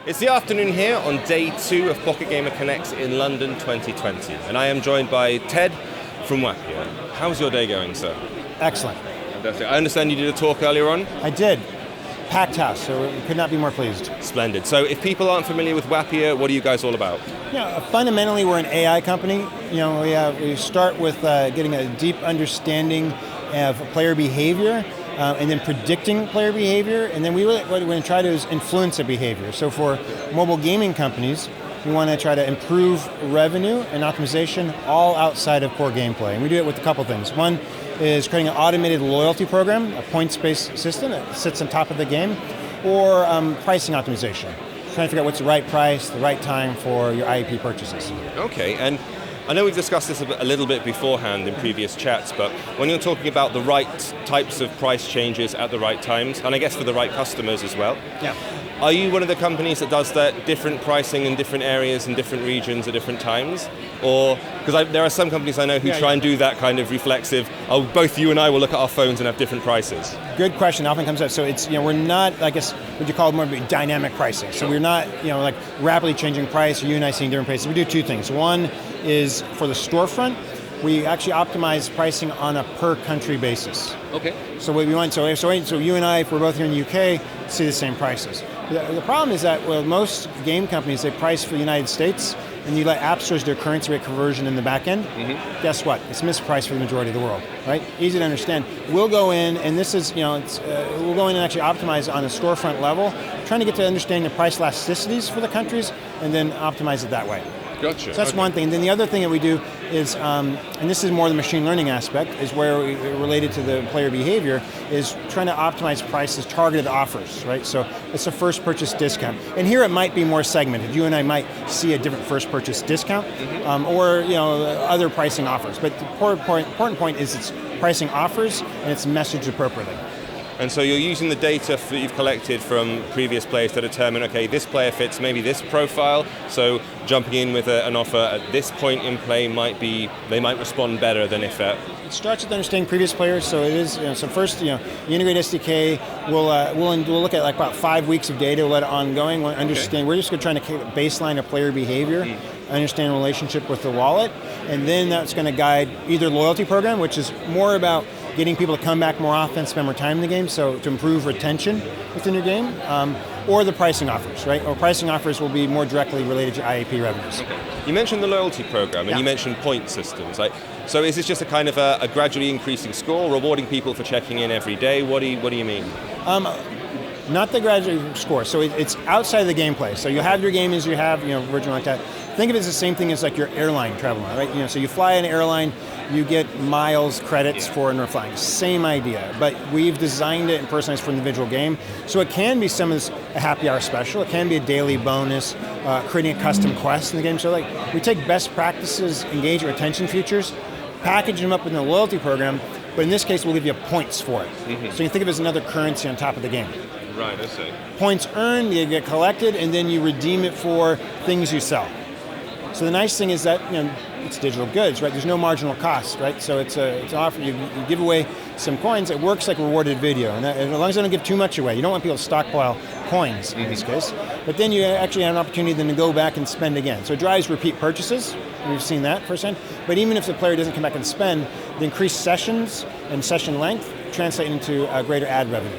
It's the afternoon here on day 2 of Pocket Gamer Connects in London 2020, and I am joined by Ted from Wappier. How's your day going, sir? Excellent. Fantastic. I understand you did a talk earlier on? I did. Packed house, so we could not be more pleased. Splendid. So if people aren't familiar with Wappier, what are you guys all about? Fundamentally, we're an AI company. We start with getting a deep understanding of player behavior, and then predicting player behavior, and then what we're going to try to do is influence the behavior. So for mobile gaming companies, we want to try to improve revenue and optimization all outside of core gameplay. And we do it with a couple things. One is creating an automated loyalty program, a points-based system that sits on top of the game, or pricing optimization. Trying to figure out what's the right price, the right time for your IEP purchases. Okay, and I know we've discussed this a little bit beforehand in previous chats, but when you're talking about the right types of price changes at the right times, and I guess for the right customers as well, are you one of the companies that does that different pricing in different areas and different regions at different times? Or, because there are some companies I know who try and do that kind of reflexive, both you and I will look at our phones and have different prices. Good question, often comes up. So it's, we're not, I guess, what you call more dynamic pricing. So we're not, like rapidly changing price, you and I seeing different prices. We do two things. One is for the storefront, we actually optimize pricing on a per country basis. Okay. So what we want, so you and I, if we're both here in the UK, see the same prices. The problem is that most game companies, they price for the United States, and you let app stores do currency rate conversion in the back end. Mm-hmm. Guess what? It's mispriced for the majority of the world, right? Easy to understand. We'll go in, and this is, we'll go in and actually optimize on a storefront level, trying to get to understand the price elasticities for the countries, and then optimize it that way. Gotcha. So that's one thing. And then the other thing that we do is, and this is more the machine learning aspect, is where related to the player behavior, is trying to optimize prices, targeted offers, right? So it's a first purchase discount. And here it might be more segmented. You and I might see a different first purchase discount, or other pricing offers. But the important point is it's pricing offers and it's messaged appropriately. And so you're using the data that you've collected from previous players to determine, okay, this player fits maybe this profile, so jumping in with an offer at this point in play they might respond better than if It starts with understanding previous players, so it is, so first, the integrate SDK, we'll look at like about 5 weeks of data, we'll let it ongoing, we'll understand, we're just trying to create a baseline of player behavior, understand the relationship with the wallet, and then that's going to guide either loyalty program, which is more about getting people to come back more often, spend more time in the game, so to improve retention within your game, or the pricing offers, right? Or pricing offers will be more directly related to IAP revenues. Okay. You mentioned the loyalty program, and you mentioned point systems. So is this just a kind of a gradually increasing score, rewarding people for checking in every day? What do you mean? Not the gradual score. So it's outside of the gameplay. So you have your game as you have, original like that. Think of it as the same thing as like your airline travel, right? So you fly an airline, you get miles, credits for flying. Same idea, but we've designed it and personalized for the individual game. So it can be a happy hour special. It can be a daily bonus, creating a custom quest in the game. So we take best practices, engagement, retention features, package them up in the loyalty program, but in this case, we'll give you points for it. Mm-hmm. So you think of it as another currency on top of the game. Right, I see. Points earned, you get collected, and then you redeem it for things you sell. So the nice thing is that it's digital goods, right? There's no marginal cost, right? So it's an offer. You give away some coins. It works like rewarded video, and as long as they don't give too much away, you don't want people to stockpile coins in this case. But then you actually have an opportunity then to go back and spend again. So it drives repeat purchases. We've seen that firsthand. But even if the player doesn't come back and spend, the increased sessions and session length translate into greater ad revenue.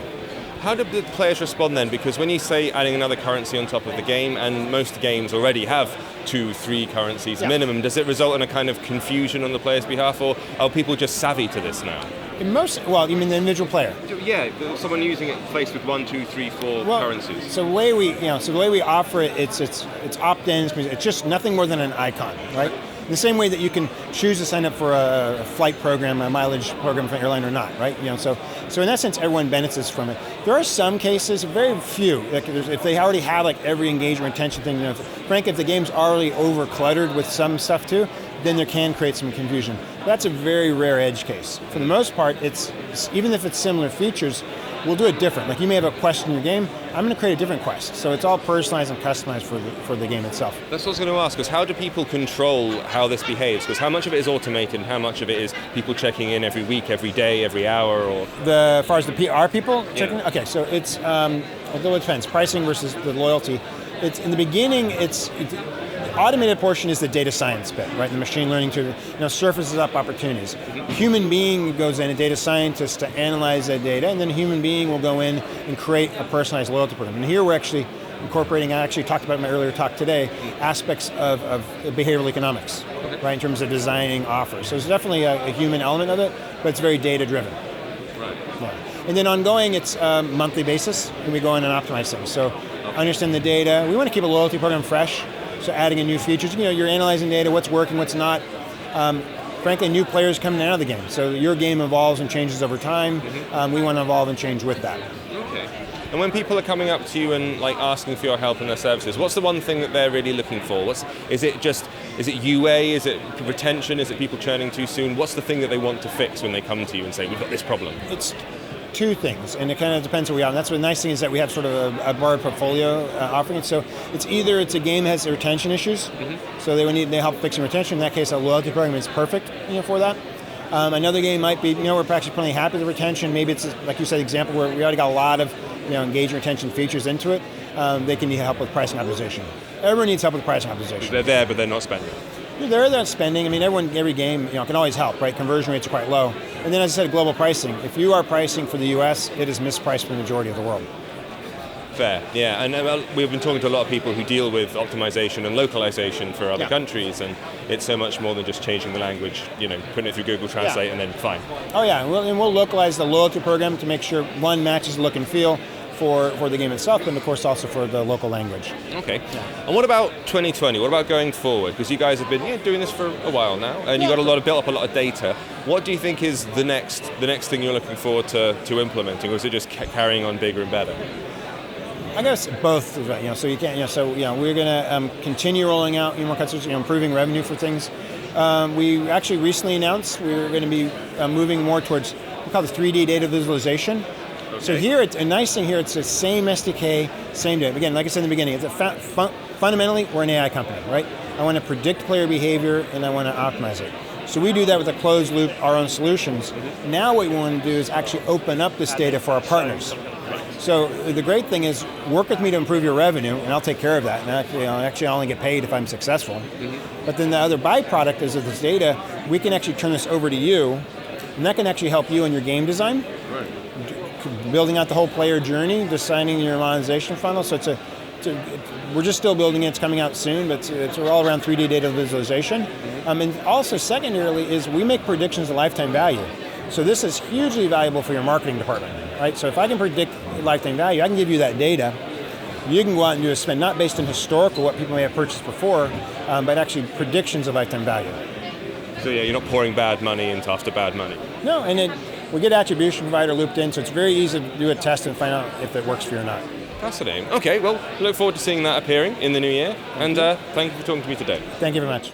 How do the players respond then? Because when you say adding another currency on top of the game, and most games already have 2-3 currencies minimum, does it result in a kind of confusion on the player's behalf, or are people just savvy to this now? You mean the individual player? Yeah, someone using it faced with 1, 2, 3, 4 currencies. So the way we offer it, it's opt-in. It's just nothing more than an icon, right? In the same way that you can choose to sign up for a flight program, a mileage program for an airline or not, right? So in that sense, everyone benefits from it. There are some cases, very few, if they already have every engagement retention thing. If the game's already over cluttered with some stuff too, then there can create some confusion. But that's a very rare edge case. For the most part, it's even if it's similar features, we'll do it different. Like you may have a quest in your game, I'm going to create a different quest. So it's all personalized and customized for the game itself. That's what I was going to ask, because how do people control how this behaves? Because how much of it is automated and how much of it is people checking in every week, every day, every hour? Or as far as the PR people checking in? Okay, so it's, it depends. Pricing versus the loyalty. it's in the beginning. The automated portion is the data science bit, right? The machine learning surfaces up opportunities. A human being goes in, a data scientist, to analyze that data, and then a human being will go in and create a personalized loyalty program. And here we're actually incorporating, I actually talked about in my earlier talk today, aspects of behavioral economics, right, in terms of designing offers. So there's definitely a human element of it, but it's very data-driven. Right. Yeah. And then ongoing, it's monthly basis, and we go in and optimize things. So understand the data. We want to keep a loyalty program fresh, so adding in new features. You're analyzing data, what's working, what's not. Frankly, new players coming out of the game. So your game evolves and changes over time. We want to evolve and change with that. Okay. And when people are coming up to you and asking for your help and their services, what's the one thing that they're really looking for? Is it UA? Is it retention? Is it people churning too soon? What's the thing that they want to fix when they come to you and say, we've got this problem? It's two things, and it kind of depends what we are. And that's what the nice thing is, that we have sort of a broad portfolio offering it. So it's either a game has retention issues, so they would need help fixing retention. In that case, a loyalty program is perfect for that. Another game might be, we're actually pretty happy with the retention. Maybe it's, like you said, example where we already got a lot of engagement retention features into it. They can need help with pricing optimization. Everyone needs help with pricing optimization. They're there, but they're not spending. They're not spending. I mean, every game can always help, right? Conversion rates are quite low. And then, as I said, global pricing. If you are pricing for the US, it is mispriced for the majority of the world. Fair, yeah. And we've been talking to a lot of people who deal with optimization and localization for other countries, and it's so much more than just changing the language, putting it through Google Translate and then fine. Oh yeah, and we'll localize the loyalty program to make sure one matches the look and feel for the game itself, and of course also for the local language. Okay. Yeah. And what about 2020? What about going forward? Because you guys have been doing this for a while now, and you got built up a lot of data. What do you think is the next thing you're looking forward to implementing, or is it just carrying on bigger and better? I guess both. So you can't. We're going to continue rolling out more customers, improving revenue for things. We actually recently announced we're going to be moving more towards we call it 3D data visualization. Okay. So here, a nice thing here, it's the same SDK, same data. Again, like I said in the beginning, it's fundamentally we're an AI company, right? I want to predict player behavior and I want to optimize it. So we do that with a closed loop, our own solutions. Now what we want to do is actually open up this data for our partners. So the great thing is, work with me to improve your revenue, and I'll take care of that. And actually, I only get paid if I'm successful. But then the other byproduct is of this data, we can actually turn this over to you, and that can actually help you in your game design, building out the whole player journey, designing your monetization funnel. So we're just still building it. It's coming out soon, but it's all around 3D data visualization. And also, secondarily, is we make predictions of lifetime value. So this is hugely valuable for your marketing department, right? So if I can predict lifetime value, I can give you that data. You can go out and do a spend, not based on historical, what people may have purchased before, but actually predictions of lifetime value. So yeah, you're not pouring bad money into after bad money. No, and then we get attribution provider looped in, so it's very easy to do a test and find out if it works for you or not. Fascinating. Okay, well, look forward to seeing that appearing in the new year, and thank you for talking to me today. Thank you very much.